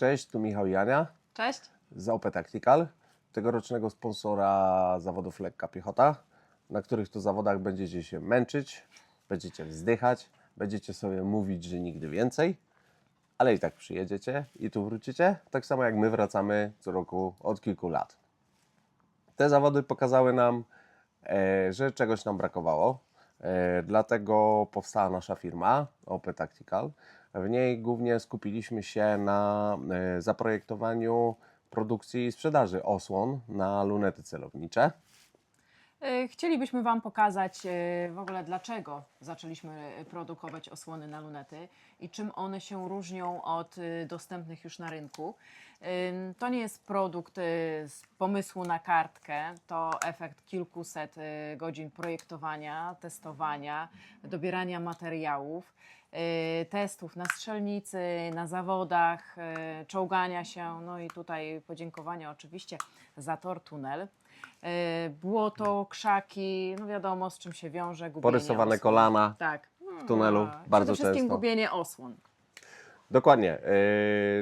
Cześć, tu Michał i Ania Cześć. z OP Tactical, tegorocznego sponsora zawodów lekka piechota, na których to zawodach będziecie się męczyć, będziecie wzdychać, będziecie sobie mówić, że nigdy więcej, ale i tak przyjedziecie i tu wrócicie, tak samo jak my wracamy co roku od kilku lat. Te zawody pokazały nam, że czegoś nam brakowało, dlatego powstała nasza firma OP Tactical. W niej głównie skupiliśmy się na zaprojektowaniu, produkcji i sprzedaży osłon na lunety celownicze. Chcielibyśmy Wam pokazać w ogóle dlaczego zaczęliśmy produkować osłony na lunety i czym one się różnią od dostępnych już na rynku. To nie jest produkt z pomysłu na kartkę, to efekt kilkuset godzin projektowania, testowania, dobierania materiałów, testów na strzelnicy, na zawodach, czołgania się, no i tutaj podziękowania oczywiście za tor tunel. Błoto, krzaki, no wiadomo z czym się wiąże, gubienie Porysowane osłon. kolana Tak. w tunelu, bardzo Przede wszystkim często. gubienie osłon. Dokładnie.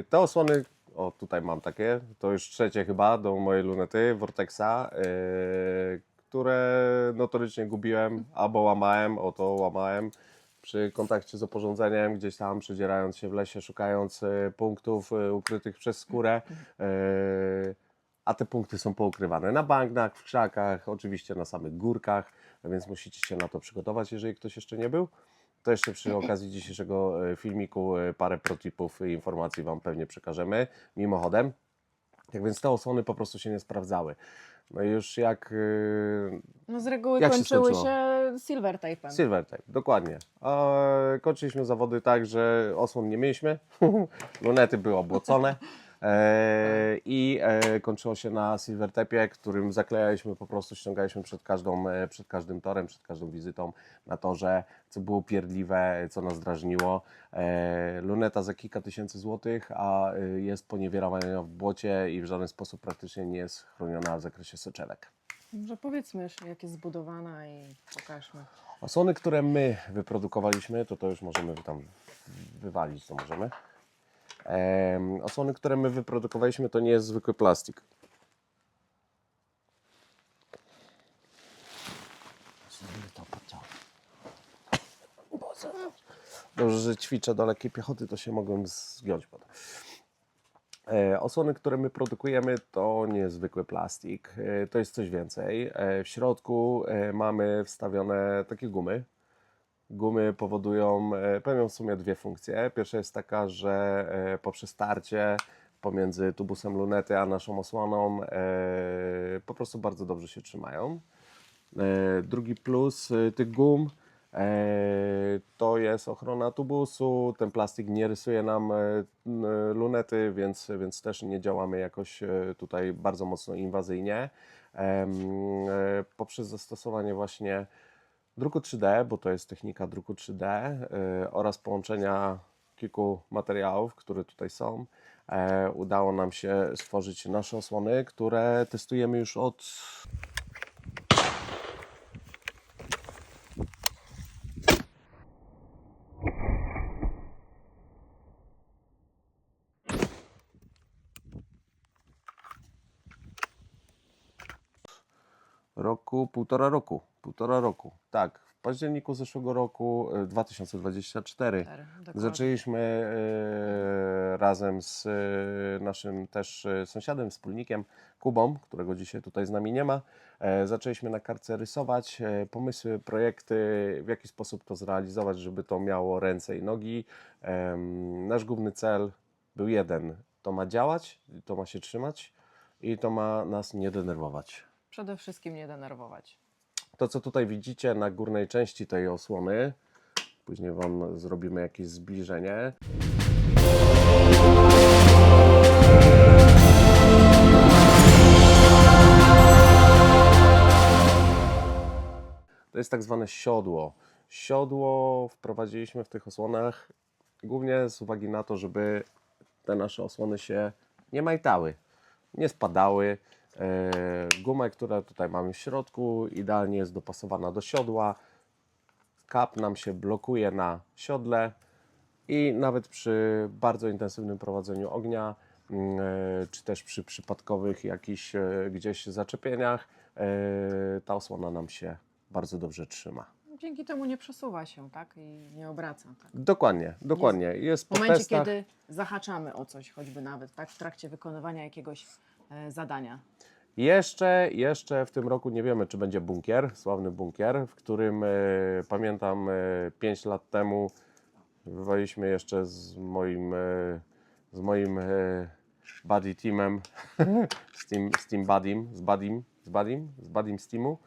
Te osłony, o tutaj mam takie, to już trzecie chyba do mojej lunety Vortexa, które notorycznie gubiłem, albo łamałem, łamałem przy kontakcie z oporządzeniem, gdzieś tam przedzierając się w lesie, szukając punktów ukrytych przez skórę. A te punkty są poukrywane na bagnach, w krzakach, oczywiście na samych górkach, więc musicie się na to przygotować, jeżeli ktoś jeszcze nie był. To jeszcze przy okazji dzisiejszego filmiku parę protipów i informacji Wam pewnie przekażemy mimochodem. Tak więc te osłony po prostu się nie sprawdzały. No i już jak... No z reguły Jak się kończyły skończyło? się silver tape'em. Silver tape, dokładnie. Kończyliśmy zawody tak, że osłon nie mieliśmy, lunety były obłocone i kończyło się na silver tape'ie, którym zaklejaliśmy po prostu, ściągaliśmy przed każdym torem, przed każdą wizytą na torze, co było pierdliwe, co nas drażniło. Luneta za kilka tysięcy złotych, a jest poniewierawana w błocie i w żaden sposób praktycznie nie jest chroniona w zakresie soczewek. Może powiedzmy, jak jest zbudowana i pokażmy. Osłony, które my wyprodukowaliśmy, to już możemy tam wywalić, to możemy. Osłony, które my wyprodukowaliśmy, to nie jest zwykły plastik. Dobrze, że ćwiczę do lekkiej piechoty, to się mogłem zgiąć potem. Osłony, które my produkujemy, to nie jest zwykły plastik, to jest coś więcej. W środku mamy wstawione takie gumy. Gumy pełnią w sumie dwie funkcje. Pierwsza jest taka, że poprzez starcie pomiędzy tubusem lunety a naszą osłoną po prostu bardzo dobrze się trzymają. Drugi plus tych gum to jest ochrona tubusu. Ten plastik nie rysuje nam lunety, więc też nie działamy jakoś tutaj bardzo mocno inwazyjnie. Poprzez zastosowanie właśnie druku 3D, bo to jest technika druku 3D oraz połączenia kilku materiałów, które tutaj są, udało nam się stworzyć nasze osłony, które testujemy już od półtora roku, tak. W październiku zeszłego roku, 2024, Dokładnie. zaczęliśmy razem z naszym też sąsiadem, wspólnikiem Kubą, którego dzisiaj tutaj z nami nie ma. Zaczęliśmy na kartce rysować pomysły, projekty, w jaki sposób to zrealizować, żeby to miało ręce i nogi. Nasz główny cel był jeden. To ma działać, to ma się trzymać i to ma nas nie denerwować. Przede wszystkim nie denerwować. To, co tutaj widzicie na górnej części tej osłony, później Wam zrobimy jakieś zbliżenie. To jest tak zwane siodło. Siodło wprowadziliśmy w tych osłonach głównie z uwagi na to, żeby te nasze osłony się nie majtały, nie spadały. Guma, która tutaj mamy w środku, idealnie jest dopasowana do siodła. Kap nam się blokuje na siodle i nawet przy bardzo intensywnym prowadzeniu ognia, czy też przy przypadkowych jakichś gdzieś zaczepieniach, ta osłona nam się bardzo dobrze trzyma. Dzięki temu nie przesuwa się, tak? I nie obraca. Tak? Dokładnie, dokładnie. Jest W po momencie, testach. kiedy zahaczamy o coś, choćby nawet, tak? W trakcie wykonywania jakiegoś zadania. Jeszcze w tym roku nie wiemy, czy będzie bunkier, sławny bunkier, w którym pamiętam 5 lat temu bywaliśmy jeszcze z moim buddy teamem, z team buddym z teamu.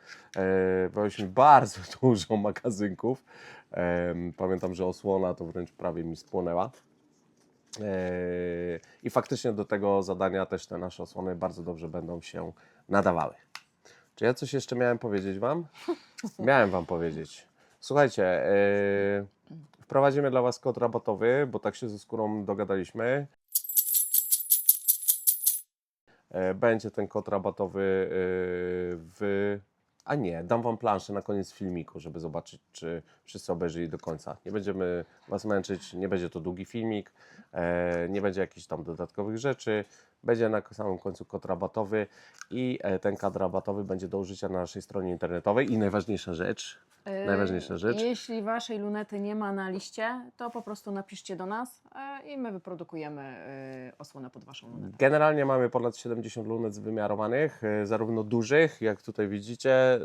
Bywaliśmy bardzo dużo magazynków. Pamiętam, że osłona to wręcz prawie mi spłonęła. I faktycznie do tego zadania też te nasze osłony bardzo dobrze będą się nadawały. Czy ja coś jeszcze miałem powiedzieć Wam? Miałem Wam powiedzieć. Słuchajcie, wprowadzimy dla Was kod rabatowy, bo tak się ze skórą dogadaliśmy. Będzie ten kod rabatowy A nie, dam Wam planszę na koniec filmiku, żeby zobaczyć, czy wszyscy obejrzyli do końca. Nie będziemy Was męczyć, nie będzie to długi filmik, nie będzie jakichś tam dodatkowych rzeczy. Będzie na samym końcu kod rabatowy i ten kod rabatowy będzie do użycia na naszej stronie internetowej. I najważniejsza rzecz, Jeśli Waszej lunety nie ma na liście, to po prostu napiszcie do nas i my wyprodukujemy osłonę pod Waszą lunetę. generalnie mamy ponad 70 lunet wymiarowanych, zarówno dużych, jak tutaj widzicie,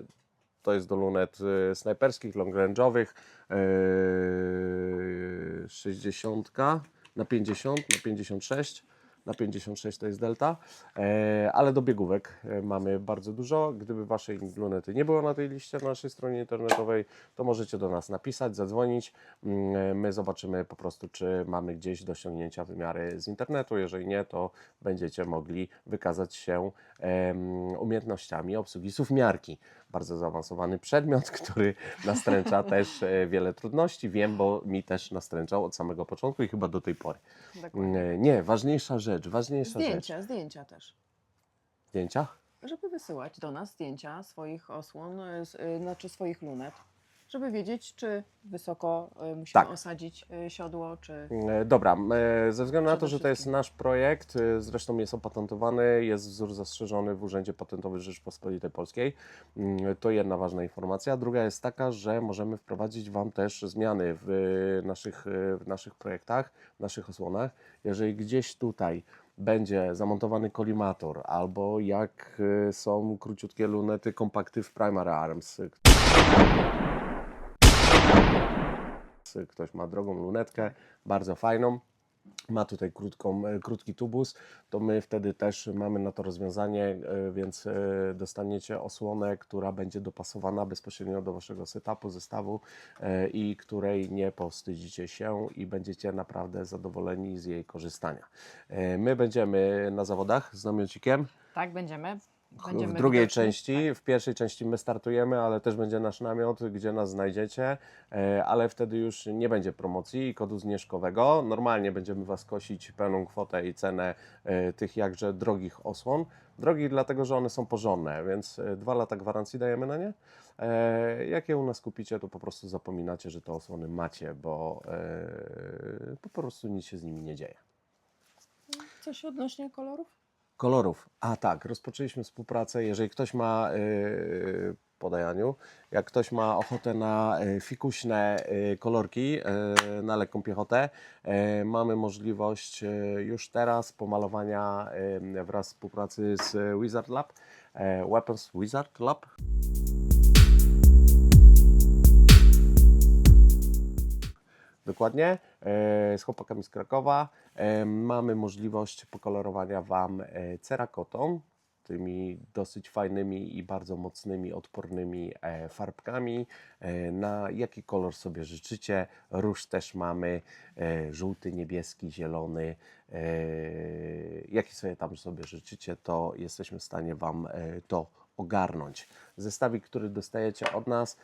to jest do lunet snajperskich, long range'owych, 60 na 50, na 56. Na 56 to jest delta, ale do biegówek mamy bardzo dużo. Gdyby Waszej lunety nie było na tej liście na naszej stronie internetowej, to możecie do nas napisać, zadzwonić. My zobaczymy po prostu, czy mamy gdzieś do ściągnięcia wymiary z internetu. Jeżeli nie, to będziecie mogli wykazać się umiejętnościami obsługi suwmiarki. Bardzo zaawansowany przedmiot, który nastręcza też wiele trudności. Wiem, bo mi też nastręczał od samego początku i chyba do tej pory. Dokładnie. Nie, ważniejsza rzecz. Zdjęcia też. Zdjęcia? Żeby wysyłać do nas zdjęcia swoich osłon, znaczy swoich lunet, żeby wiedzieć, czy wysoko musimy Tak. osadzić siodło, czy... Dobra, ze względu na to, Przede że to jest wszystkim. nasz projekt, zresztą jest opatentowany, jest wzór zastrzeżony w Urzędzie Patentowym Rzeczypospolitej Polskiej, to jedna ważna informacja. Druga jest taka, że możemy wprowadzić Wam też zmiany w naszych projektach, w naszych osłonach. Jeżeli gdzieś tutaj będzie zamontowany kolimator, albo jak są króciutkie lunety Compactive Primary Arms, ktoś ma drogą lunetkę, bardzo fajną, ma tutaj krótki tubus, to my wtedy też mamy na to rozwiązanie, więc dostaniecie osłonę, która będzie dopasowana bezpośrednio do Waszego setupu, zestawu i której nie powstydzicie się i będziecie naprawdę zadowoleni z jej korzystania. My będziemy na zawodach z namiocikiem. Tak, będziemy. W drugiej widoczni. części, w pierwszej części my startujemy, ale też będzie nasz namiot, gdzie nas znajdziecie, ale wtedy już nie będzie promocji i kodu zniżkowego. Normalnie będziemy Was kosić pełną kwotę i cenę tych jakże drogich osłon. Drogich dlatego, że one są porządne, więc 2 lata gwarancji dajemy na nie. Jak je u nas kupicie, to po prostu zapominacie, że te osłony macie, bo po prostu nic się z nimi nie dzieje. Coś odnośnie kolorów? Kolorów. A tak, rozpoczęliśmy współpracę. Jeżeli ktoś ma, podaj Aniu, jak ktoś ma ochotę na fikuśne kolorki, na lekką piechotę, mamy możliwość już teraz pomalowania wraz z współpracy z Wizard Lab, Weapons Wizard Lab. Dokładnie, z chłopakami z Krakowa mamy możliwość pokolorowania Wam cerakotą, tymi dosyć fajnymi i bardzo mocnymi, odpornymi farbkami, na jaki kolor sobie życzycie. Róż też mamy, żółty, niebieski, zielony, jaki sobie życzycie, to jesteśmy w stanie Wam to ogarnąć. Zestawik, który dostajecie od nas,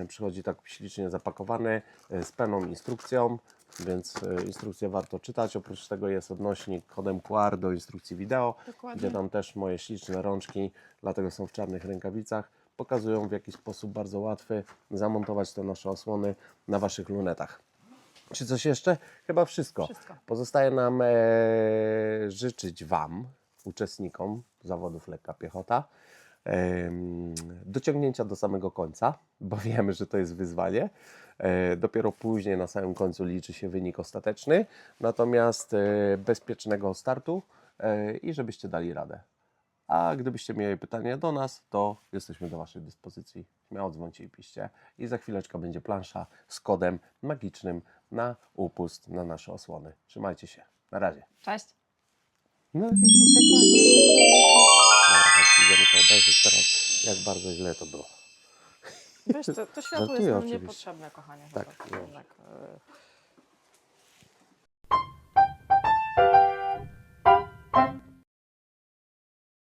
przychodzi tak ślicznie zapakowany z pełną instrukcją, więc instrukcję warto czytać. Oprócz tego jest odnośnik kodem QR do instrukcji wideo, Dokładnie. gdzie tam też moje śliczne rączki, dlatego są w czarnych rękawicach, pokazują w jaki sposób bardzo łatwy zamontować te nasze osłony na Waszych lunetach. Czy coś jeszcze? Chyba wszystko. Wszystko. Pozostaje nam życzyć Wam, uczestnikom zawodów lekka piechota, dociągnięcia do samego końca, bo wiemy, że to jest wyzwanie. Dopiero później na samym końcu liczy się wynik ostateczny, natomiast bezpiecznego startu i żebyście dali radę. A gdybyście mieli pytania do nas, to jesteśmy do Waszej dyspozycji. Śmiało dzwońcie i piszcie. I za chwileczkę będzie plansza z kodem magicznym na upust na nasze osłony. Trzymajcie się. Na razie. Cześć. No widzicie, kłanie. Dobra, chodź, idziemy to obejrzeć teraz, jak bardzo źle to było. Wiesz, to światło Żartuję jest nam oczywiście. niepotrzebne, kochanie. Tak, Zobacz, no. jednak,